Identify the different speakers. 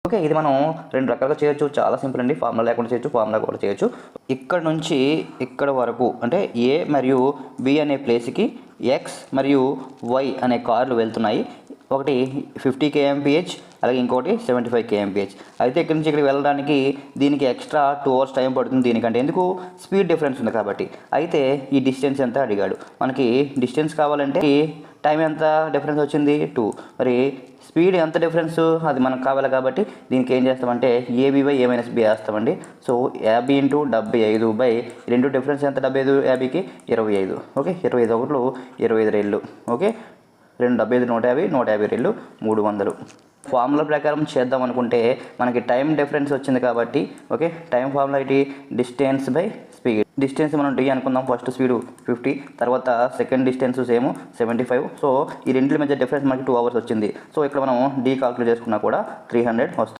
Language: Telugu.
Speaker 1: ఓకే, ఇది మనం 2 రకాలుగా చేయొచ్చు. చాలా సింపుల్ అండి. ఫార్ములా లేకుండా చేయొచ్చు, ఫార్ములా కూడా చేయొచ్చు. ఇక్కడ నుంచి ఇక్కడ వరకు అంటే ఏ మరియు బి అనే ప్లేస్కి ఎక్స్ మరియు వై అనే కార్లు వెళ్తున్నాయి. ఒకటి 50 kmph, అలాగే ఇంకోటి 75 kmph. అయితే ఇక్కడి నుంచి ఇక్కడికి వెళ్ళడానికి దీనికి ఎక్స్ట్రా 2 hours టైం పడుతుంది. దీనికంటే ఎందుకు? స్పీడ్ డిఫరెన్స్ ఉంది కాబట్టి. అయితే ఈ డిస్టెన్స్ ఎంత అడిగాడు. మనకి డిస్టెన్స్ కావాలంటే టైం ఎంత డిఫరెన్స్ వచ్చింది? 2. మరి స్పీడ్ ఎంత డిఫరెన్స్ అది మనకు కావాలి కాబట్టి దీనికి ఏం చేస్తామంటే AB by A minus B వేస్తామండి. సో 50 × 75 బై 2 డిఫరెన్స్ ఎంత? 75 50కి 25. ఓకే, 25 ఒకట్లు 25 రెళ్ళు. ఓకే, 2 75 150, 150 రెళ్ళు 300. ఫార్ములా ప్రకారం చేద్దాం అనుకుంటే మనకి టైం డిఫరెన్స్ వచ్చింది కాబట్టి ఓకే, టైం ఫార్ములా ఏంటి? Distance by speed. డిస్టెన్స్ మనం డి అనుకుందాం. ఫస్ట్ స్పీడ్ 50, తర్వాత సెకండ్ డిస్టెన్స్ సేమ్ 75. సో ఈ రెండింటి మధ్య డిఫరెన్స్ మనకి 2 hours వచ్చింది. సో ఇక్కడ మనం డి కాల్కులేట్ చేసుకున్నా కూడా 300 వస్తుంది.